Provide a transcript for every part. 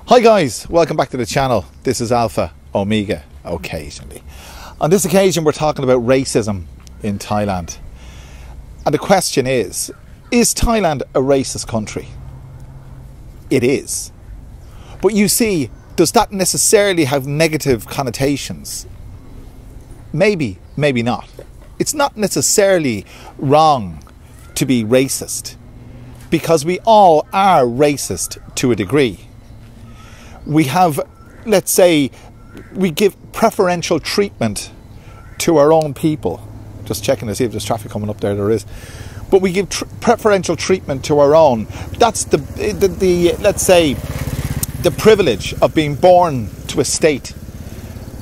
Hi guys, welcome back to the channel. This is Alpha Omega occasionally. On this occasion we're talking about racism in Thailand. And the question is Thailand a racist country? It is. But you see, does that necessarily have negative connotations? Maybe, maybe not. It's not necessarily wrong to be racist, because we all are racist to a degree. We have, let's say, we give preferential treatment to our own people. Just checking to see if there's traffic coming up there. There is. But we give preferential treatment to our own. That's the let's say, the privilege of being born to a state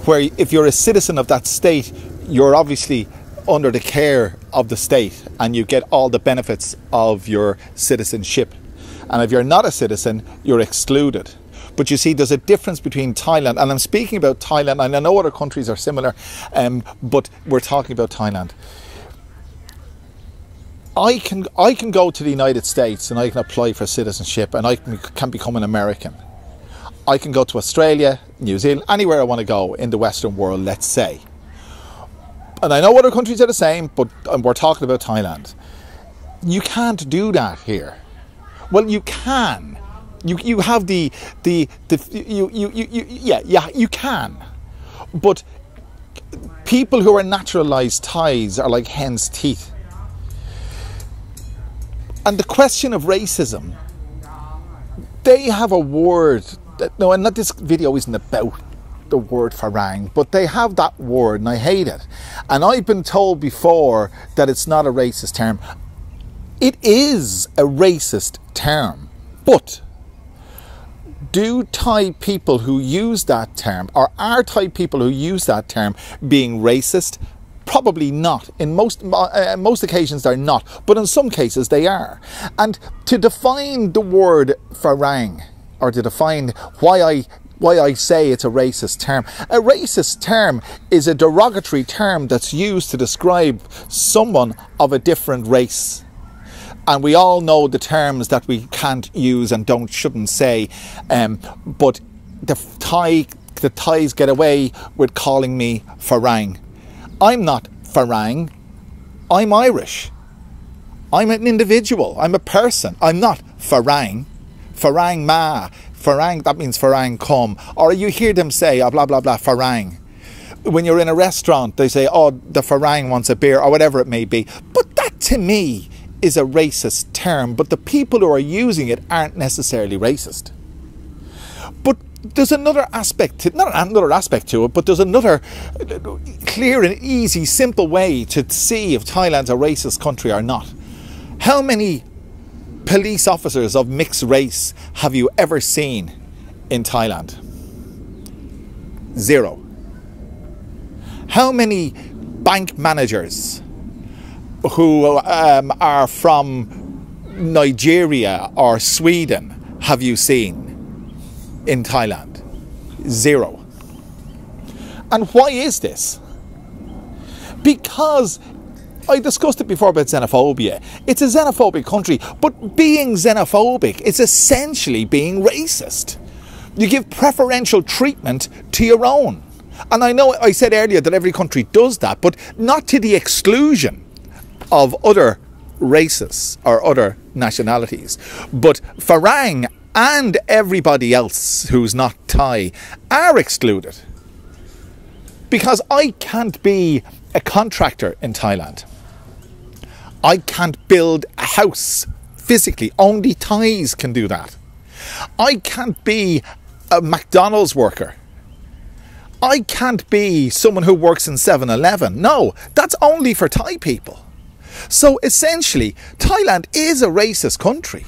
where if you're a citizen of that state, you're obviously under the care of the state and you get all the benefits of your citizenship. And if you're not a citizen, you're excluded. But you see, there's a difference between Thailand, and I'm speaking about Thailand, and I know other countries are similar, but we're talking about Thailand. I can go to the United States and I can apply for citizenship and I can become an American. I can go to Australia, New Zealand, anywhere I want to go in the Western world, let's say. And I know other countries are the same, but we're talking about Thailand. You can't do that here. Well, you can. You have you can. But people who are naturalized Thais are like hen's teeth. And the question of racism, they have a word that, no, and not this video isn't about the word farang, but they have that word and I hate it. And I've been told before that it's not a racist term. It is a racist term, but do Thai people who use that term, or are Thai people who use that term being racist? Probably not. In most occasions they're not, but in some cases they are. And to define the word farang, or to define why I say it's a racist term is a derogatory term that's used to describe someone of a different race. And we all know the terms that we can't use and shouldn't say, but the Thais get away with calling me farang. I'm not farang. I'm Irish. I'm an individual. I'm a person. I'm not farang. Farang ma. Farang, that means farang come. Or you hear them say, oh, blah, blah, blah, farang. When you're in a restaurant, they say, oh, the farang wants a beer, or whatever it may be. But that, to me, is a racist term. But the people who are using it aren't necessarily racist. But there's another aspect to, not another aspect to it, but there's another clear and easy, simple way to see if Thailand's a racist country or not. How many police officers of mixed race have you ever seen in Thailand? Zero. How many bank managers who are from Nigeria or Sweden have you seen in Thailand? Zero. And why is this? Because I discussed it before about xenophobia. It's a xenophobic country, but being xenophobic is essentially being racist. You give preferential treatment to your own. And I know I said earlier that every country does that, but not to the exclusion of other races or other nationalities. But farang and everybody else who's not Thai are excluded. Because I can't be a contractor in Thailand. I can't build a house physically. Only Thais can do that. I can't be a McDonald's worker. I can't be someone who works in 7-Eleven. No, that's only for Thai people. So essentially, Thailand is a racist country.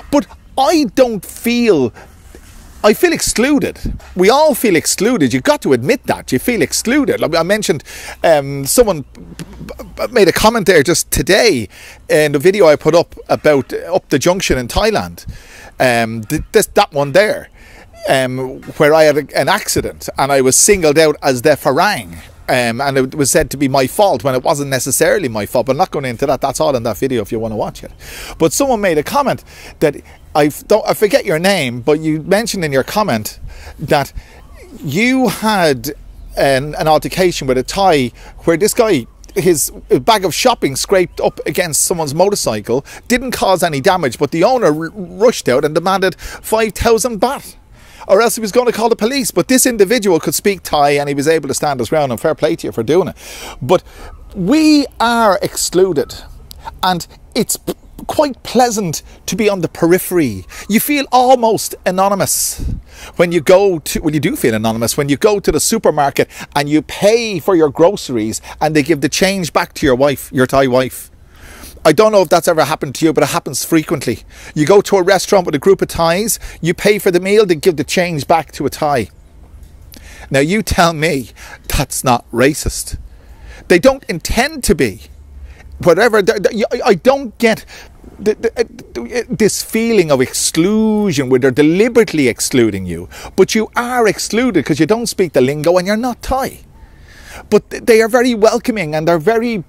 But I feel excluded. We all feel excluded. You've got to admit that. You feel excluded. I mentioned someone made a comment there just today in the video I put up about up the junction in Thailand. That one there, where I had an accident and I was singled out as the farang. and it was said to be my fault when it wasn't necessarily my fault. But I'm not going into that. That's all in that video if you want to watch it. But someone made a comment that I forget your name, but you mentioned in your comment that you had an altercation with a Thai where this guy, his bag of shopping scraped up against someone's motorcycle, didn't cause any damage, but the owner rushed out and demanded 5,000 baht, or else he was going to call the police. But this individual could speak Thai and he was able to stand his ground, and fair play to you for doing it. But we are excluded, and it's quite pleasant to be on the periphery. You feel almost anonymous when you go to, well, you do feel anonymous when you go to the supermarket and you pay for your groceries and they give the change back to your wife, your Thai wife. I don't know if that's ever happened to you, but it happens frequently. You go to a restaurant with a group of Thais, you pay for the meal, they give the change back to a Thai. Now you tell me that's not racist. They don't intend to be. Whatever, I don't get this feeling of exclusion where they're deliberately excluding you, but you are excluded because you don't speak the lingo and you're not Thai. But they are very welcoming, and they're very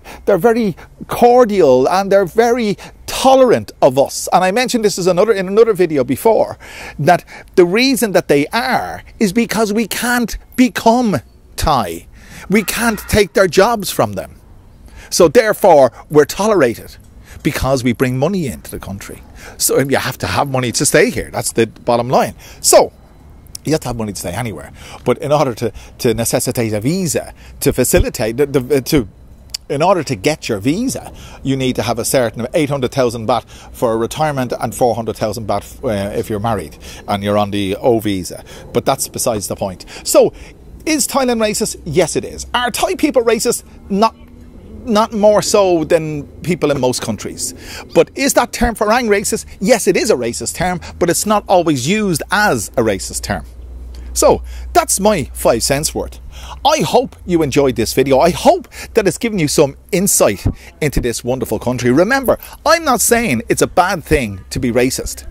cordial, and they're very tolerant of us. And I mentioned this in another video before, that the reason that they are is because we can't become Thai. We can't take their jobs from them. So therefore, we're tolerated because we bring money into the country. So you have to have money to stay here. That's the bottom line. So you have to have money to stay anywhere. But in order to necessitate a visa, to facilitate, in order to get your visa, you need to have a certain 800,000 baht for retirement and 400,000 baht if you're married and you're on the O visa. But that's besides the point. So is Thailand racist? Yes, it is. Are Thai people racist? Not more so than people in most countries. But is that term farang racist? Yes, it is a racist term, but it's not always used as a racist term. So that's my 5 cents worth. I hope you enjoyed this video. I hope that it's given you some insight into this wonderful country. Remember, I'm not saying it's a bad thing to be racist.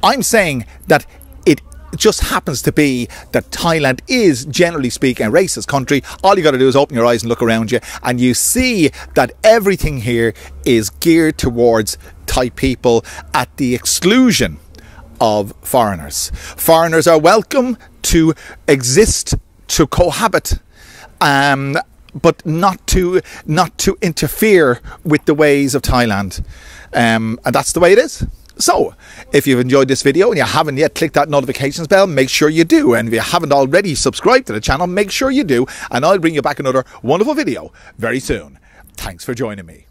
I'm saying that it just happens to be that Thailand is, generally speaking, a racist country. All you got to do is open your eyes and look around you, and you see that everything here is geared towards Thai people at the exclusion of foreigners. Foreigners are welcome to exist, to cohabit, but not to interfere with the ways of Thailand, and that's the way it is. So, if you've enjoyed this video and you haven't yet clicked that notifications bell, make sure you do. And if you haven't already subscribed to the channel, make sure you do. And I'll bring you back another wonderful video very soon. Thanks for joining me.